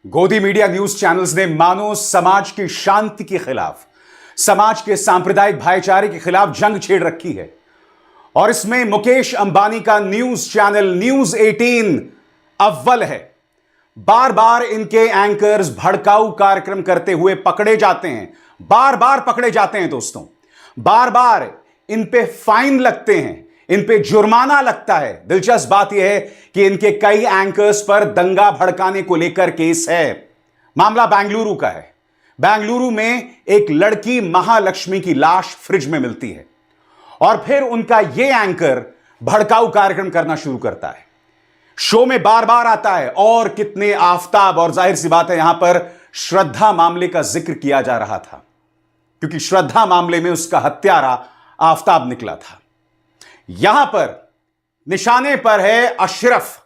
गोदी media news channels ने मानो समाज की शांति के खिलाफ, समाज के सांप्रदायिक भाईचारे के खिलाफ जंग छेड़ रखी है। और इसमें मुकेश अंबानी का न्यूज चैनल न्यूज 18 अव्वल है। बार बार इनके एंकर्स भड़काऊ कार्यक्रम करते हुए पकड़े जाते हैं, बार बार पकड़े जाते हैं दोस्तों। बार बार इन पे फाइन लगते हैं, इन पे जुर्माना लगता है। दिलचस्प बात यह है कि इनके कई एंकर्स पर दंगा भड़काने को लेकर केस है। मामला बेंगलुरु का है। बेंगलुरु में एक लड़की महालक्ष्मी की लाश फ्रिज में मिलती है और फिर उनका यह एंकर भड़काऊ कार्यक्रम करना शुरू करता है। शो में बार बार आता है और कितने आफताब, और जाहिर सी बात है यहां पर श्रद्धा मामले का जिक्र किया जा रहा था, क्योंकि श्रद्धा मामले में उसका हत्यारा आफताब निकला था। यहां पर निशाने पर है अशरफ,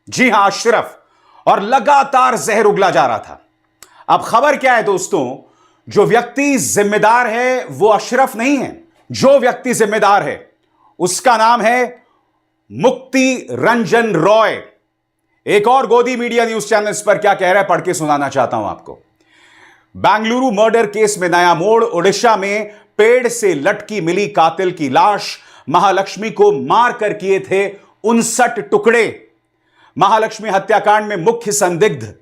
जी हां अशरफ, और लगातार जहर उगला जा रहा था। अब खबर क्या है दोस्तों, जो व्यक्ति जिम्मेदार है वो अशरफ नहीं है। जो व्यक्ति जिम्मेदार है उसका नाम है मुक्ति रंजन रॉय। एक और गोदी मीडिया न्यूज चैनल इस पर क्या कह रहा है पढ़ के सुनाना चाहता हूं आपको। बेंगलुरु मर्डर केस में नया मोड़। ओडिशा में पेड़ से लटकी मिली कातिल की लाश। महालक्ष्मी को मारकर किए थे 59 टुकड़े। महालक्ष्मी हत्याकांड में मुख्य संदिग्ध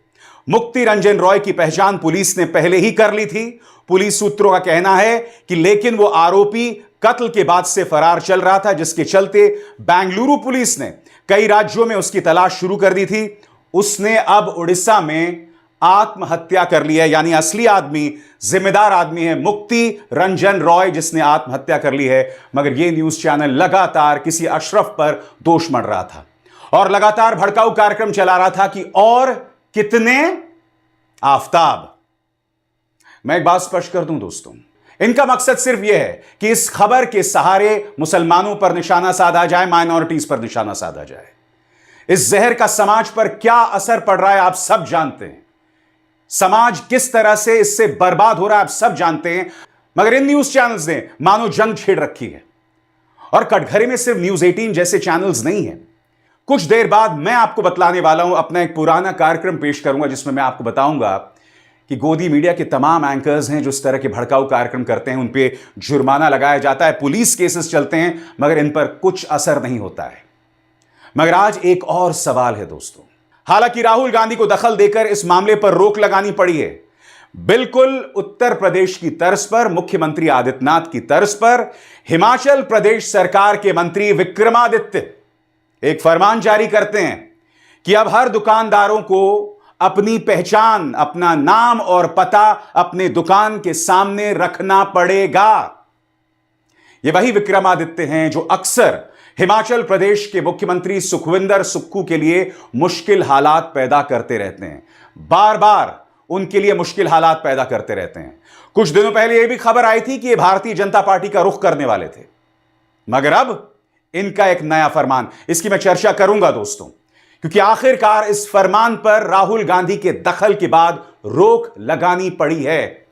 मुक्ति रंजन रॉय की पहचान पुलिस ने पहले ही कर ली थी। पुलिस सूत्रों का कहना है कि लेकिन वो आरोपी कत्ल के बाद से फरार चल रहा था, जिसके चलते बेंगलुरु पुलिस ने कई राज्यों में उसकी तलाश शुरू कर दी थी। उसने अब उड़ीसा में आत्महत्या कर ली है, यानी असली आदमी, जिम्मेदार आदमी है मुक्ति रंजन रॉय, जिसने आत्महत्या कर ली है। मगर यह न्यूज चैनल लगातार किसी अशरफ पर दोष मढ़ रहा था और लगातार भड़काऊ कार्यक्रम चला रहा था कि और कितने आफताब। मैं एक बात स्पष्ट कर दूं दोस्तों, इनका मकसद सिर्फ यह है कि इस खबर के सहारे मुसलमानों पर निशाना साधा जाए, माइनॉरिटीज पर निशाना साधा जाए। इस जहर का समाज पर क्या असर पड़ रहा है आप सब जानते हैं। समाज किस तरह से इससे बर्बाद हो रहा है आप सब जानते हैं। मगर इन न्यूज चैनल्स ने मानो जंग छेड़ रखी है। और कटघरे में सिर्फ न्यूज 18 जैसे चैनल्स नहीं हैं। कुछ देर बाद मैं आपको बतलाने वाला हूं, अपना एक पुराना कार्यक्रम पेश करूंगा जिसमें मैं आपको बताऊंगा कि गोदी मीडिया के तमाम एंकर्स हैं जो इस तरह के भड़काऊ कार्यक्रम करते हैं, उन पे जुर्माना लगाया जाता है, पुलिस केसेस चलते हैं, मगर इन पर कुछ असर नहीं होता है। मगर आज एक और सवाल है दोस्तों। हालांकि राहुल गांधी को दखल देकर इस मामले पर रोक लगानी पड़ी है, बिल्कुल उत्तर प्रदेश की तर्ज पर, मुख्यमंत्री आदित्यनाथ की तर्ज पर हिमाचल प्रदेश सरकार के मंत्री विक्रमादित्य एक फरमान जारी करते हैं कि अब हर दुकानदारों को अपनी पहचान, अपना नाम और पता अपने दुकान के सामने रखना पड़ेगा। ये वही विक्रमादित्य हैं जो अक्सर हिमाचल प्रदेश के मुख्यमंत्री सुखविंदर सुक्खू के लिए मुश्किल हालात पैदा करते रहते हैं। बार बार उनके लिए मुश्किल हालात पैदा करते रहते हैं। कुछ दिनों पहले यह भी खबर आई थी कि ये भारतीय जनता पार्टी का रुख करने वाले थे, मगर अब इनका एक नया फरमान, इसकी मैं चर्चा करूंगा दोस्तों, क्योंकि आखिरकार इस फरमान पर राहुल गांधी के दखल के बाद रोक लगानी पड़ी है।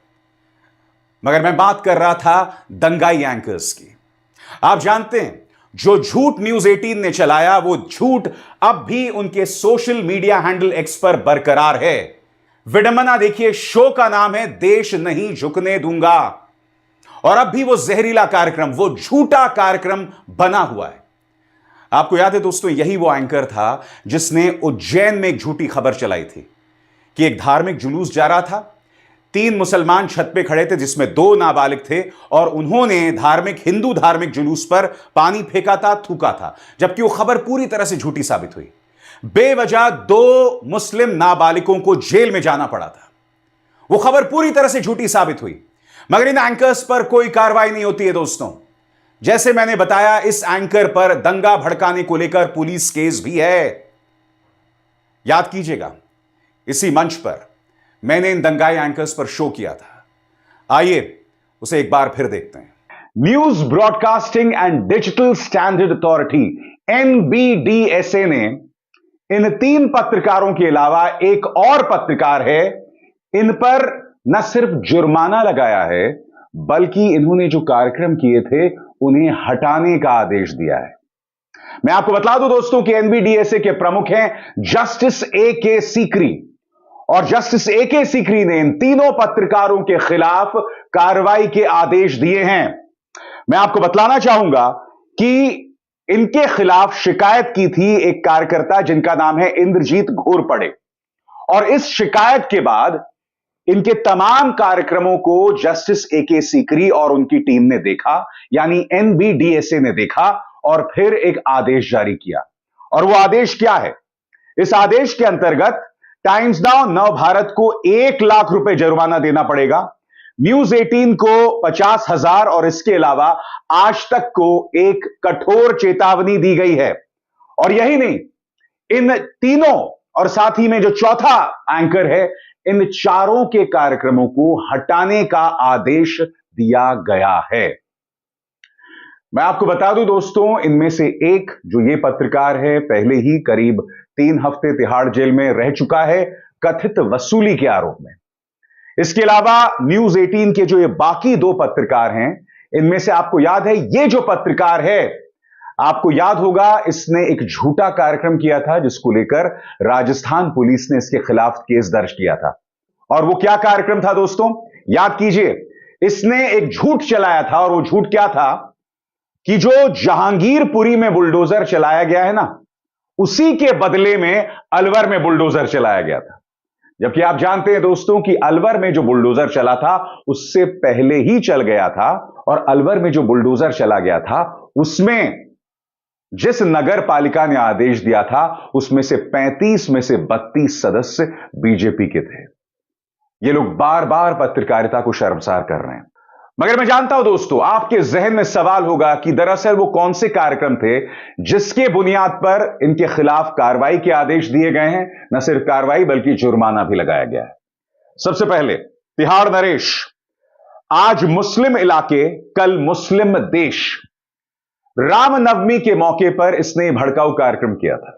मगर मैं बात कर रहा था दंगाई एंकर्स की। आप जानते हैं जो झूठ न्यूज 18 ने चलाया, वो झूठ अब भी उनके सोशल मीडिया हैंडल एक्स पर बरकरार है। विडंबना देखिए, शो का नाम है देश नहीं झुकने दूंगा, और अब भी वो जहरीला कार्यक्रम, वो झूठा कार्यक्रम बना हुआ है। आपको याद है दोस्तों, यही वो एंकर था जिसने उज्जैन में एक झूठी खबर चलाई थी कि एक धार्मिक जुलूस जा रहा था, 3 मुसलमान छत पे खड़े थे जिसमें 2 नाबालिग थे, और उन्होंने हिंदू धार्मिक जुलूस पर पानी फेंका था, थूका था, जबकि वो खबर पूरी तरह से झूठी साबित हुई। बेवजह 2 मुस्लिम नाबालिगों को जेल में जाना पड़ा था। वो खबर पूरी तरह से झूठी साबित हुई। मगर इन एंकर्स पर कोई कार्रवाई नहीं होती है दोस्तों। जैसे मैंने बताया, इस एंकर पर दंगा भड़काने को लेकर पुलिस केस भी है। याद कीजिएगा, इसी मंच पर मैंने इन दंगाई एंकर्स पर शो किया था। आइए उसे एक बार फिर देखते हैं। News broadcasting and digital standard authority NBDSA ने इन 3 पत्रकारों के अलावा एक और पत्रकार है, इन पर न सिर्फ जुर्माना लगाया है, बल्कि इन्होंने जो कार्यक्रम किए थे उन्हें हटाने का आदेश दिया है। मैं आपको बता दूं दोस्तों कि NBDSA के प्रमुख हैं जस्टिस AK सीकरी, और जस्टिस ए.के. सीकरी ने इन तीनों पत्रकारों के खिलाफ कार्रवाई के आदेश दिए हैं। मैं आपको बतलाना चाहूंगा कि इनके खिलाफ शिकायत की थी एक कार्यकर्ता जिनका नाम है इंद्रजीत घोरपड़े, और इस शिकायत के बाद इनके तमाम कार्यक्रमों को जस्टिस ए.के. सीकरी और उनकी टीम ने देखा, यानी एनबीडीएसए ने देखा, और फिर एक आदेश जारी किया। और वो आदेश क्या है? इस आदेश के अंतर्गत टाइम्स नाउ नव भारत को 1 लाख रुपए जुर्माना देना पड़ेगा, न्यूज 18 को 50,000 और इसके अलावा आज तक को एक कठोर चेतावनी दी गई है। और यही नहीं, इन तीनों और साथ ही में जो चौथा एंकर है, इन चारों के कार्यक्रमों को हटाने का आदेश दिया गया है। मैं आपको बता दूं दोस्तों, इनमें से एक जो ये पत्रकार है, पहले ही करीब 3 हफ्ते तिहाड़ जेल में रह चुका है कथित वसूली के आरोप में। इसके अलावा न्यूज 18 के जो ये बाकी 2 पत्रकार हैं, इनमें से आपको याद है, ये जो पत्रकार है, आपको याद होगा, इसने एक झूठा कार्यक्रम किया था जिसको लेकर राजस्थान पुलिस ने इसके खिलाफ केस दर्ज किया था। और वो क्या कार्यक्रम था दोस्तों? याद कीजिए, इसने एक झूठ चलाया था, और वो झूठ क्या था कि जो जहांगीरपुरी में बुलडोजर चलाया गया है ना, उसी के बदले में अलवर में बुलडोजर चलाया गया था। जबकि आप जानते हैं दोस्तों कि अलवर में जो बुलडोजर चला था उससे पहले ही चल गया था, और अलवर में जो बुलडोजर चला गया था उसमें जिस नगर पालिका ने आदेश दिया था उसमें से 35 में से 32 सदस्य बीजेपी के थे। ये लोग बार बार पत्रकारिता को शर्मसार कर रहे हैं। मगर मैं जानता हूं दोस्तों, आपके जहन में सवाल होगा कि दरअसल वो कौन से कार्यक्रम थे जिसके बुनियाद पर इनके खिलाफ कार्रवाई के आदेश दिए गए हैं। न सिर्फ कार्रवाई बल्कि जुर्माना भी लगाया गया है। सबसे पहले तिहाड़ नरेश, आज मुस्लिम इलाके कल मुस्लिम देश, रामनवमी के मौके पर इसने भड़काऊ कार्यक्रम किया था।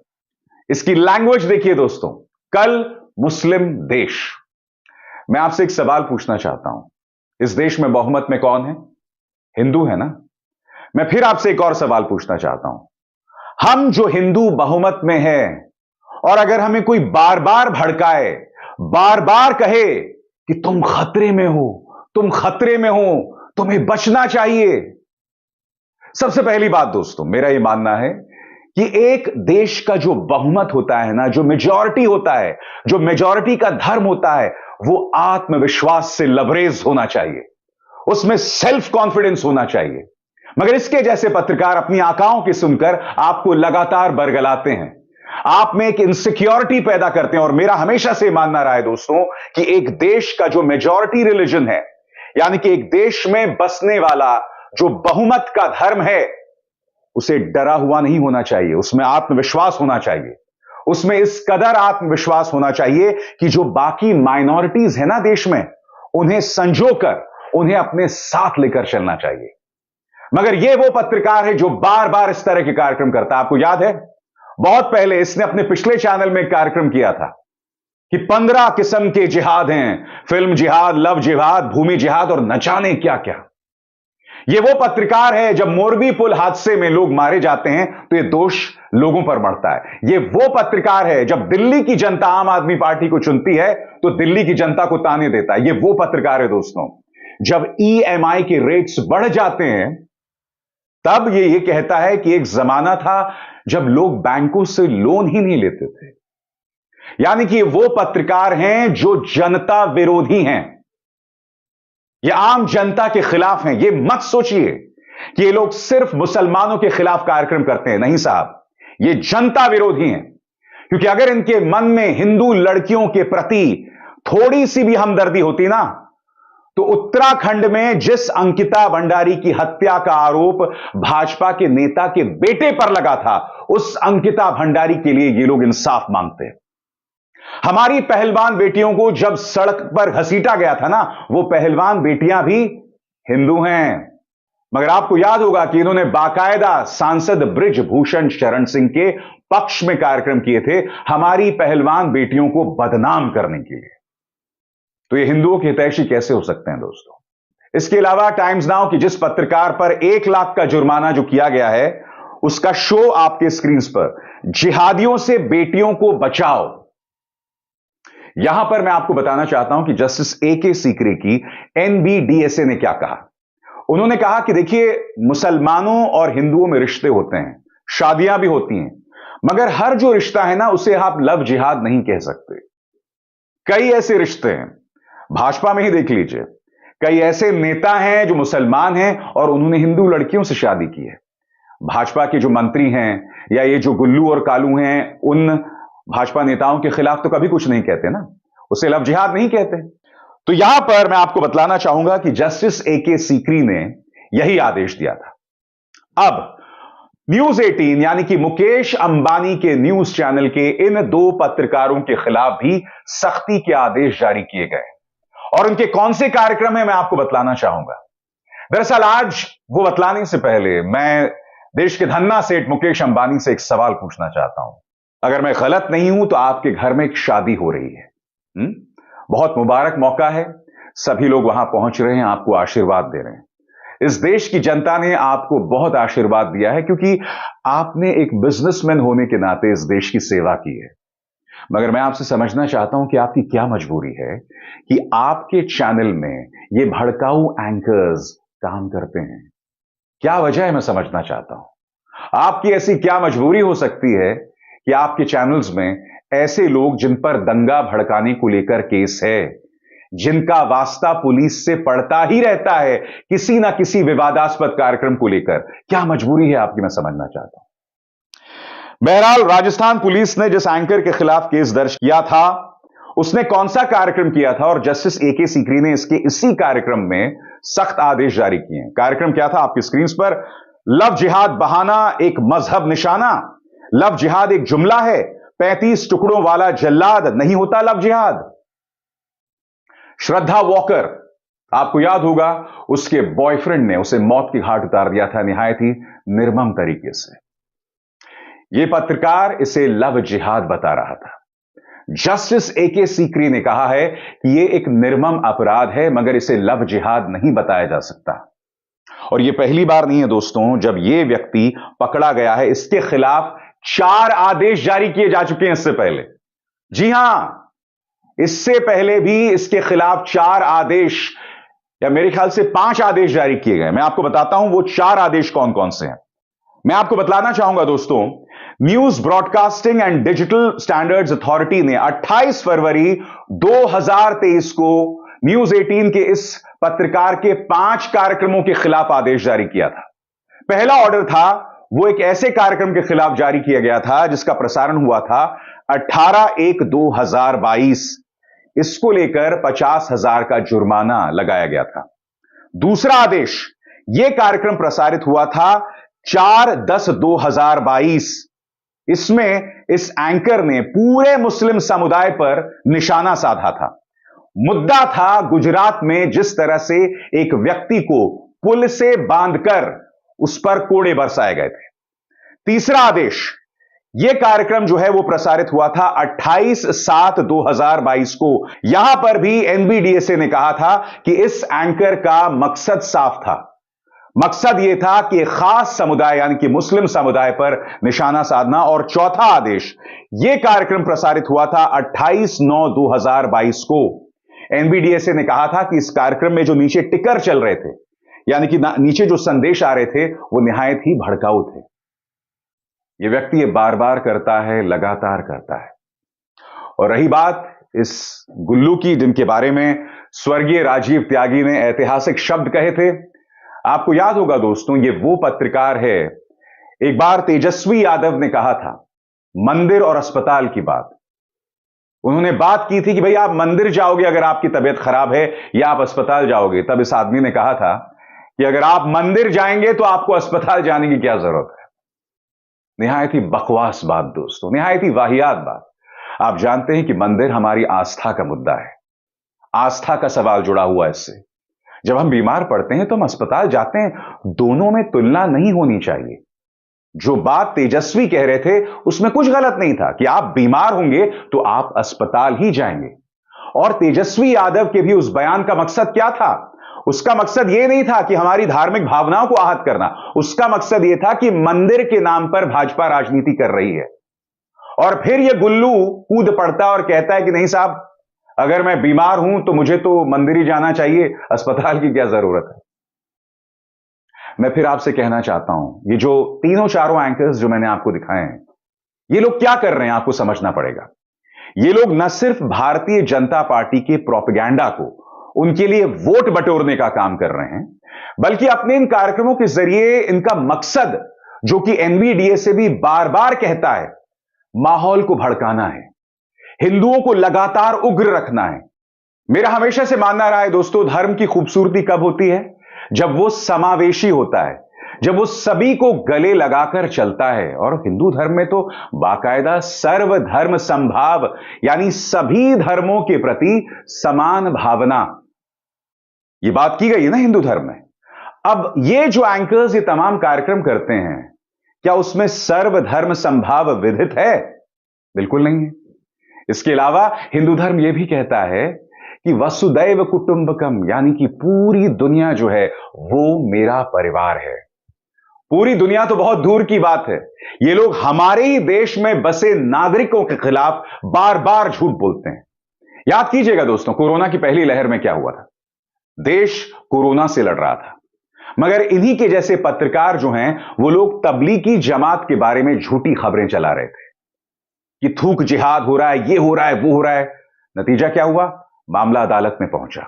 इसकी लैंग्वेज देखिए दोस्तों, कल मुस्लिम देश। मैं आपसे एक सवाल पूछना चाहता हूं, इस देश में बहुमत में कौन है? हिंदू है ना? मैं फिर आपसे एक और सवाल पूछना चाहता हूं, हम जो हिंदू बहुमत में हैं, और अगर हमें कोई बार बार भड़काए, बार बार कहे कि तुम खतरे में हो, तुम खतरे में हो, तुम्हें बचना चाहिए। सबसे पहली बात दोस्तों, मेरा यह मानना है कि एक देश का जो बहुमत होता है ना, जो मेजॉरिटी होता है, जो मेजॉरिटी का धर्म होता है, वो आत्मविश्वास से लबरेज होना चाहिए, उसमें सेल्फ कॉन्फिडेंस होना चाहिए। मगर इसके जैसे पत्रकार अपनी आकाओं की सुनकर आपको लगातार बरगलाते हैं, आप में एक इनसिक्योरिटी पैदा करते हैं। और मेरा हमेशा से मानना रहा है दोस्तों कि एक देश का जो मेजॉरिटी रिलीजन है, यानी कि एक देश में बसने वाला जो बहुमत का धर्म है, उसे डरा हुआ नहीं होना चाहिए, उसमें आत्मविश्वास होना चाहिए, उसमें इस कदर आत्मविश्वास होना चाहिए कि जो बाकी माइनॉरिटीज है ना देश में, उन्हें संजोकर उन्हें अपने साथ लेकर चलना चाहिए। मगर यह वो पत्रकार है जो बार बार इस तरह के कार्यक्रम करता है। आपको याद है, बहुत पहले इसने अपने पिछले चैनल में एक कार्यक्रम किया था कि 15 किस्म के जिहाद हैं, फिल्म जिहाद, लव जिहाद, भूमि जिहाद और न जाने क्या क्या। यह वो पत्रकार है, जब मोरबी पुल हादसे में लोग मारे जाते हैं तो यह दोष लोगों पर मढ़ता है। यह वो पत्रकार है, जब दिल्ली की जनता आम आदमी पार्टी को चुनती है तो दिल्ली की जनता को ताने देता है। यह वो पत्रकार है दोस्तों, जब ईएमआई के रेट्स बढ़ जाते हैं तब ये कहता है कि एक जमाना था जब लोग बैंकों से लोन ही नहीं लेते थे। यानी कि वो पत्रकार हैं जो जनता विरोधी हैं, ये आम जनता के खिलाफ हैं। ये मत सोचिए कि ये लोग सिर्फ मुसलमानों के खिलाफ कार्यक्रम करते हैं, नहीं साहब, ये जनता विरोधी हैं। क्योंकि अगर इनके मन में हिंदू लड़कियों के प्रति थोड़ी सी भी हमदर्दी होती ना, तो उत्तराखंड में जिस अंकिता भंडारी की हत्या का आरोप भाजपा के नेता के बेटे पर लगा था, उस अंकिता भंडारी के लिए ये लोग इंसाफ मांगते हैं। हमारी पहलवान बेटियों को जब सड़क पर घसीटा गया था ना, वो पहलवान बेटियां भी हिंदू हैं। मगर आपको याद होगा कि इन्होंने बाकायदा सांसद बृजभूषण शरण सिंह के पक्ष में कार्यक्रम किए थे, हमारी पहलवान बेटियों को बदनाम करने के लिए। तो ये हिंदुओं के हितैषी कैसे हो सकते हैं दोस्तों? इसके अलावा टाइम्स नाउ की जिस पत्रकार पर 1 लाख का जुर्माना जो किया गया है, उसका शो आपके स्क्रीन पर, जिहादियों से बेटियों को बचाओ। यहां पर मैं आपको बताना चाहता हूं कि जस्टिस ए.के. सीकरी की एनबीडीएसए ने क्या कहा। उन्होंने कहा कि देखिए, मुसलमानों और हिंदुओं में रिश्ते होते हैं, शादियां भी होती हैं, मगर हर जो रिश्ता है ना, उसे आप लव जिहाद नहीं कह सकते। कई ऐसे रिश्ते हैं, भाजपा में ही देख लीजिए, कई ऐसे नेता हैं जो मुसलमान हैं और उन्होंने हिंदू लड़कियों से शादी की है। भाजपा के जो मंत्री हैं या ये जो गुल्लू और कालू हैं, उन भाजपा नेताओं के खिलाफ तो कभी कुछ नहीं कहते ना, उसे लव जिहाद नहीं कहते। तो यहां पर मैं आपको बतलाना चाहूंगा कि जस्टिस ए.के. सीकरी ने यही आदेश दिया था। अब न्यूज 18 यानी कि मुकेश अंबानी के न्यूज चैनल के इन दो पत्रकारों के खिलाफ भी सख्ती के आदेश जारी किए गए और उनके कौन से कार्यक्रम है मैं आपको बतलाना चाहूंगा। दरअसल आज वो बतलाने से पहले मैं देश के धन्ना सेठ मुकेश अंबानी से एक सवाल पूछना चाहता हूं। अगर मैं गलत नहीं हूं तो आपके घर में एक शादी हो रही है, बहुत मुबारक मौका है, सभी लोग वहां पहुंच रहे हैं, आपको आशीर्वाद दे रहे हैं। इस देश की जनता ने आपको बहुत आशीर्वाद दिया है क्योंकि आपने एक बिजनेसमैन होने के नाते इस देश की सेवा की है। मगर मैं आपसे समझना चाहता हूं कि आपकी क्या मजबूरी है कि आपके चैनल में ये भड़काऊ एंकर्स काम करते हैं। क्या वजह है, मैं समझना चाहता हूं। आपकी ऐसी क्या मजबूरी हो सकती है कि आपके चैनल्स में ऐसे लोग जिन पर दंगा भड़काने को लेकर केस है, जिनका वास्ता पुलिस से पड़ता ही रहता है किसी ना किसी विवादास्पद कार्यक्रम को लेकर, क्या मजबूरी है आपकी, मैं समझना चाहता हूं। बहरहाल राजस्थान पुलिस ने जिस एंकर के खिलाफ केस दर्ज किया था, उसने कौन सा कार्यक्रम किया था और जस्टिस ए.के. सीकरी ने इसी कार्यक्रम में सख्त आदेश जारी किए हैं। कार्यक्रम क्या था आपकी स्क्रीन पर, लव जिहाद बहाना एक मजहब निशाना, लव जिहाद एक जुमला है, 35 टुकड़ों वाला जल्लाद नहीं होता लव जिहाद। श्रद्धा वॉकर, आपको याद होगा, उसके बॉयफ्रेंड ने उसे मौत की घाट उतार दिया था निहायत ही निर्मम तरीके से। यह पत्रकार इसे लव जिहाद बता रहा था। Justice A K. सीकरी ने कहा है कि यह एक निर्मम अपराध है मगर इसे लव जिहाद नहीं बताया जा सकता। और यह पहली बार नहीं है दोस्तों जब यह व्यक्ति पकड़ा गया है। इसके खिलाफ 4 आदेश जारी किए जा चुके हैं इससे पहले। जी हां, इससे पहले भी इसके खिलाफ 4 आदेश या मेरे ख्याल से 5 आदेश जारी किए गए। मैं आपको बताता हूं वो 4 आदेश कौन कौन से हैं। मैं आपको बतलाना चाहूंगा दोस्तों, news broadcasting and digital standards authority ने 28 फरवरी 2023 को न्यूज 18 के इस पत्रकार के 5 कार्यक्रमों के खिलाफ आदेश जारी किया था। पहला ऑर्डर था वो एक ऐसे कार्यक्रम के खिलाफ जारी किया गया था जिसका प्रसारण हुआ था 18/1/2022। इसको लेकर 50,000 का जुर्माना लगाया गया था। दूसरा आदेश, यह कार्यक्रम प्रसारित हुआ था 4/10/2022। इसमें इस एंकर ने पूरे मुस्लिम समुदाय पर निशाना साधा था। मुद्दा था गुजरात में जिस तरह से एक व्यक्ति को पुल से बांधकर उस पर कोड़े बरसाए गए थे। तीसरा आदेश, यह कार्यक्रम जो है वो प्रसारित हुआ था 28/7/2022 को। यहां पर भी एनबीडीएसए ने कहा था कि इस एंकर का मकसद साफ था। मकसद यह था कि खास समुदाय यानी कि मुस्लिम समुदाय पर निशाना साधना। और चौथा आदेश, यह कार्यक्रम प्रसारित हुआ था 28/9/2022 को। एनबीडीएसए ने कहा था कि इस कार्यक्रम में जो नीचे टिकर चल रहे थे यानी कि नीचे जो संदेश आ रहे थे वो निहायत ही भड़काऊ थे। यह व्यक्ति ये बार बार करता है, लगातार करता है। और रही बात इस गुल्लू की जिनके बारे में स्वर्गीय राजीव त्यागी ने ऐतिहासिक शब्द कहे थे, आपको याद होगा दोस्तों, ये वो पत्रकार है, एक बार तेजस्वी यादव ने कहा था मंदिर और अस्पताल की बात। उन्होंने बात की थी कि भाई आप मंदिर जाओगे अगर आपकी तबीयत खराब है या आप अस्पताल जाओगे। तब इस आदमी ने कहा था कि अगर आप मंदिर जाएंगे तो आपको अस्पताल जाने की क्या जरूरत है। निहायत ही बकवास बात दोस्तों, निहायत ही वाहियात बात। आप जानते हैं कि मंदिर हमारी आस्था का मुद्दा है, आस्था का सवाल जुड़ा हुआ है इससे। जब हम बीमार पड़ते हैं तो हम अस्पताल जाते हैं, दोनों में तुलना नहीं होनी चाहिए। जो बात तेजस्वी कह रहे थे उसमें कुछ गलत नहीं था कि आप बीमार होंगे तो आप अस्पताल ही जाएंगे। और तेजस्वी यादव के भी उस बयान का मकसद क्या था? उसका मकसद यह नहीं था कि हमारी धार्मिक भावनाओं को आहत करना, उसका मकसद यह था कि मंदिर के नाम पर भाजपा राजनीति कर रही है। और फिर यह गुल्लू कूद पड़ता और कहता है कि नहीं साहब, अगर मैं बीमार हूं तो मुझे तो मंदिर ही जाना चाहिए, अस्पताल की क्या जरूरत है। मैं फिर आपसे कहना चाहता हूं, ये जो तीनों चारों एंकर्स जो मैंने आपको दिखाए हैं, ये लोग क्या कर रहे हैं आपको समझना पड़ेगा। ये लोग न सिर्फ भारतीय जनता पार्टी के प्रोपेगेंडा को, उनके लिए वोट बटोरने का काम कर रहे हैं, बल्कि अपने इन कार्यक्रमों के जरिए इनका मकसद, जो कि एनवीडीए से भी बार बार कहता है, माहौल को भड़काना है, हिंदुओं को लगातार उग्र रखना है। मेरा हमेशा से मानना रहा है दोस्तों, धर्म की खूबसूरती कब होती है? जब वो समावेशी होता है, जब वो सभी को गले लगाकर चलता है। और हिंदू धर्म में तो बाकायदा सर्वधर्म समभाव, यानी सभी धर्मों के प्रति समान भावना, ये बात की गई है ना हिंदू धर्म में। अब ये जो एंकर्स ये तमाम कार्यक्रम करते हैं, क्या उसमें सर्वधर्म समभाव विदित है? बिल्कुल नहीं है। इसके अलावा हिंदू धर्म यह भी कहता है कि वसुदैव कुटुंबकम, यानी कि पूरी दुनिया जो है वो मेरा परिवार है। पूरी दुनिया तो बहुत दूर की बात है, ये लोग हमारे ही देश में बसे नागरिकों के खिलाफ बार बार झूठ बोलते हैं। याद कीजिएगा दोस्तों, कोरोना की पहली लहर में क्या हुआ था? देश कोरोना से लड़ रहा था, मगर इन्हीं के जैसे पत्रकार जो हैं, वो लोग तबलीगी जमात के बारे में झूठी खबरें चला रहे थे कि थूक जिहाद हो रहा है, ये हो रहा है, वो हो रहा है। नतीजा क्या हुआ? मामला अदालत में पहुंचा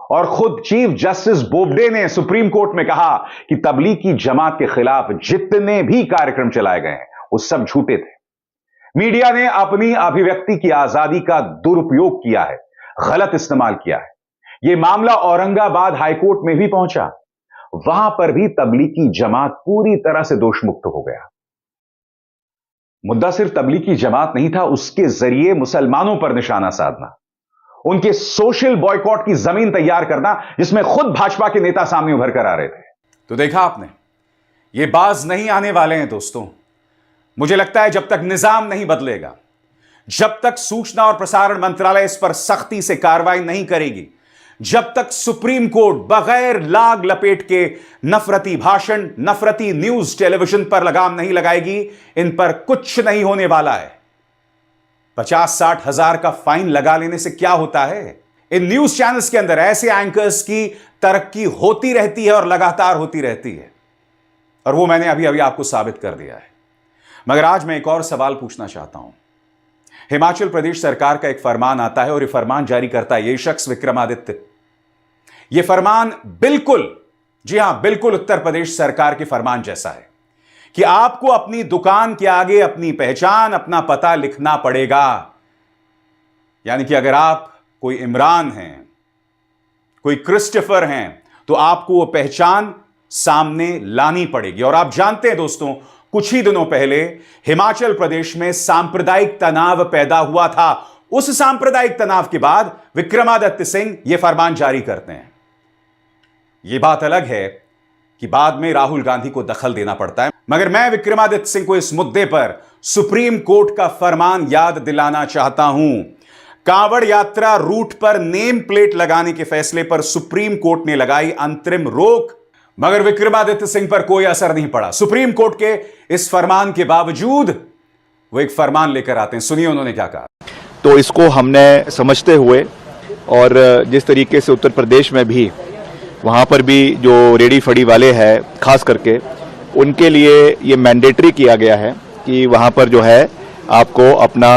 और खुद चीफ जस्टिस बोबडे ने सुप्रीम कोर्ट में कहा कि तबलीगी जमात के खिलाफ जितने भी कार्यक्रम चलाए गए हैं वो सब झूठे थे। मीडिया ने अपनी अभिव्यक्ति की आजादी का दुरुपयोग किया है, गलत इस्तेमाल किया है। यह मामला औरंगाबाद हाईकोर्ट में भी पहुंचा, वहां पर भी तबलीगी जमात पूरी तरह से दोषमुक्त हो गया। मुद्दा सिर्फ तबलीगी जमात नहीं था, उसके जरिए मुसलमानों पर निशाना साधना, उनके सोशल बॉयकॉट की जमीन तैयार करना, जिसमें खुद भाजपा के नेता सामने उभर कर आ रहे थे। तो देखा आपने, ये बाज नहीं आने वाले हैं दोस्तों। मुझे लगता है जब तक निजाम नहीं बदलेगा, जब तक सूचना और प्रसारण मंत्रालय इस पर सख्ती से कार्रवाई नहीं करेगी, जब तक सुप्रीम कोर्ट बगैर लाग लपेट के नफरती भाषण, नफरती न्यूज टेलीविजन पर लगाम नहीं लगाएगी, इन पर कुछ नहीं होने वाला है। 50-60 हजार का फाइन लगा लेने से क्या होता है? इन न्यूज चैनल्स के अंदर ऐसे एंकर्स की तरक्की होती रहती है और लगातार होती रहती है, और वो मैंने अभी अभी आपको साबित कर दिया है। मगर आज मैं एक और सवाल पूछना चाहता हूं। हिमाचल प्रदेश सरकार का एक फरमान आता है और यह फरमान जारी करता है ये शख्स विक्रमादित्य। यह फरमान बिल्कुल, जी हां बिल्कुल, उत्तर प्रदेश सरकार के फरमान जैसा है कि आपको अपनी दुकान के आगे अपनी पहचान, अपना पता लिखना पड़ेगा। यानी कि अगर आप कोई इमरान हैं, कोई क्रिस्टोफर हैं, तो आपको वो पहचान सामने लानी पड़ेगी। और आप जानते हैं दोस्तों, कुछ ही दिनों पहले हिमाचल प्रदेश में सांप्रदायिक तनाव पैदा हुआ था। उस सांप्रदायिक तनाव के बाद विक्रमादित्य सिंह यह फरमान जारी करते हैं। यह बात अलग है कि बाद में राहुल गांधी को दखल देना पड़ता है, मगर मैं विक्रमादित्य सिंह को इस मुद्दे पर सुप्रीम कोर्ट का फरमान याद दिलाना चाहता हूं। कांवड़ यात्रा रूट पर नेम प्लेट लगाने के फैसले पर सुप्रीम कोर्ट ने लगाई अंतरिम रोक, मगर विक्रमादित्य सिंह पर कोई असर नहीं पड़ा। सुप्रीम कोर्ट के इस फरमान के बावजूद वो एक फरमान लेकर आते हैं। सुनिए उन्होंने क्या कहा। तो इसको हमने समझते हुए, और जिस तरीके से उत्तर प्रदेश में भी, वहाँ पर भी जो रेडी फड़ी वाले हैं खास करके, उनके लिए ये मैंडेटरी किया गया है कि वहाँ पर जो है आपको अपना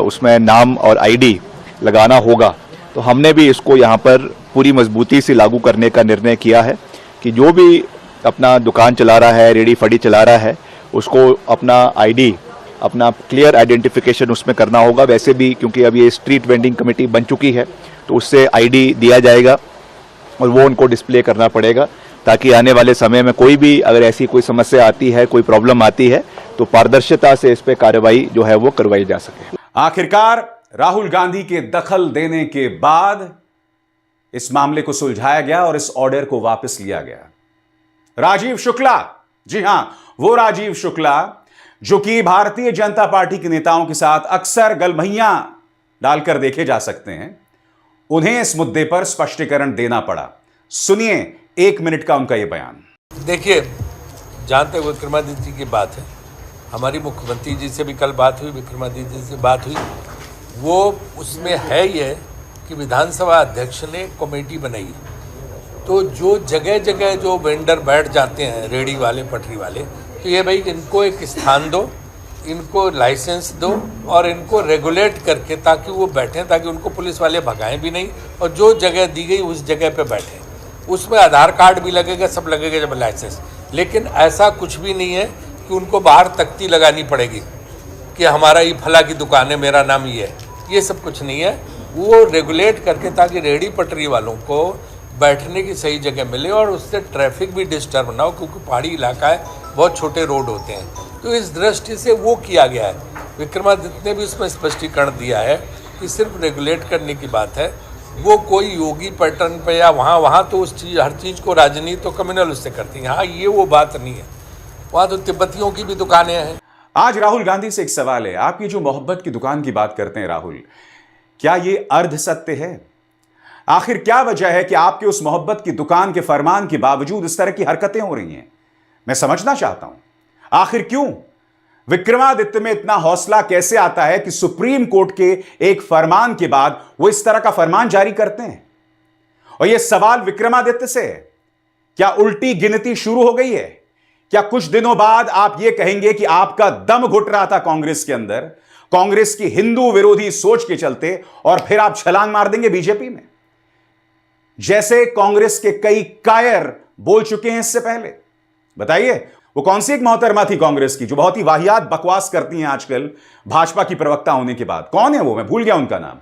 उसमें नाम और आईडी लगाना होगा। तो हमने भी इसको यहाँ पर पूरी मजबूती से लागू करने का निर्णय किया है कि जो भी अपना दुकान चला रहा है, रेडी फड़ी चला रहा है, उसको अपना आईडी, अपना क्लियर आइडेंटिफिकेशन उसमें करना होगा। वैसे भी क्योंकि अब ये स्ट्रीट वेंडिंग कमेटी बन चुकी है, तो उससे आईडी दिया जाएगा और वो उनको डिस्प्ले करना पड़ेगा, ताकि आने वाले समय में कोई भी अगर ऐसी कोई समस्या आती है, कोई प्रॉब्लम आती है, तो पारदर्शिता से इस पे कार्रवाई जो है वो करवाई जा सके। आखिरकार राहुल गांधी के दखल देने के बाद इस मामले को सुलझाया गया और इस ऑर्डर को वापस लिया गया। राजीव शुक्ला, जी हां, वो राजीव शुक्ला जो कि भारतीय जनता पार्टी के नेताओं के साथ अक्सर गलमहियां डालकर देखे जा सकते हैं, उन्हें इस मुद्दे पर स्पष्टीकरण देना पड़ा। सुनिए 1 मिनट का उनका यह बयान। देखिए, जहां तक विक्रमादित्य जी की बात है, हमारी मुख्यमंत्री जी से भी कल बात हुई, विक्रमादित्य जी से बात हुई, वो उसमें है ये कि विधानसभा अध्यक्ष ने कमेटी बनाई, तो जो जगह जगह जो वेंडर बैठ जाते हैं, रेडी वाले, पटरी वाले, तो ये भाई इनको एक स्थान दो, इनको लाइसेंस दो और इनको रेगुलेट करके ताकि वो बैठें, ताकि उनको पुलिस वाले भगाएं भी नहीं, और जो जगह दी गई उस जगह पे बैठें। उसमें आधार कार्ड भी लगेगा, सब लगेगा जब लाइसेंस। लेकिन ऐसा कुछ भी नहीं है कि उनको बाहर तख्ती लगानी पड़ेगी कि हमारा ये फला की दुकान है, मेरा नाम ये है। ये सब कुछ नहीं है। वो रेगुलेट करके ताकि रेडी पटरी वालों को बैठने की सही जगह मिले और उससे ट्रैफिक भी डिस्टर्ब ना हो, क्योंकि पहाड़ी इलाका है, बहुत छोटे रोड होते हैं। तो इस दृष्टि से वो किया गया है। विक्रमादित्य ने भी उसमें स्पष्टीकरण दिया है कि सिर्फ रेगुलेट करने की बात है, वो कोई योगी पैटर्न पे या वहाँ तो उस चीज़, हर चीज़ को राजनीति तो कम्युनल उससे करती हैं। हाँ, ये वो बात नहीं है। वहाँ तो तिब्बतियों की भी दुकानें हैं। आज राहुल गांधी से एक सवाल है, आपकी जो मोहब्बत की दुकान की बात करते हैं राहुल, क्या यह अर्ध सत्य है? आखिर क्या वजह है कि आपके उस मोहब्बत की दुकान के फरमान के बावजूद इस तरह की हरकतें हो रही हैं? मैं समझना चाहता हूं, आखिर क्यों? विक्रमादित्य में इतना हौसला कैसे आता है कि सुप्रीम कोर्ट के एक फरमान के बाद वो इस तरह का फरमान जारी करते हैं? और यह सवाल विक्रमादित्य से है। क्या उल्टी गिनती शुरू हो गई है? क्या कुछ दिनों बाद आप यह कहेंगे कि आपका दम घुट रहा था कांग्रेस के अंदर, कांग्रेस की हिंदू विरोधी सोच के चलते, और फिर आप छलांग मार देंगे बीजेपी में, जैसे कांग्रेस के कई कायर बोल चुके हैं इससे पहले? बताइए, वो कौन सी एक मोहतरमा थी कांग्रेस की जो बहुत ही वाहियात बकवास करती हैं आजकल भाजपा की प्रवक्ता होने के बाद? कौन है वो? मैं भूल गया उनका नाम।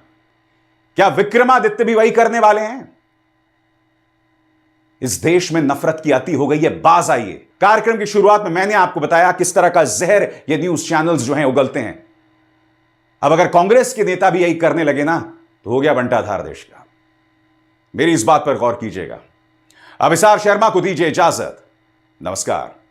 क्या विक्रमादित्य भी वही करने वाले हैं? इस देश में नफरत की अति हो गई है, बाज आइए। कार्यक्रम की शुरुआत में मैंने आपको बताया किस तरह का जहर ये न्यूज चैनल्स जो हैं उगलते हैं। अब अगर कांग्रेस के नेता भी यही करने लगे ना, तो हो गया बंटाधार देश का। मेरी इस बात पर गौर कीजिएगा। अभिसार शर्मा को दीजिए इजाजत। नमस्कार।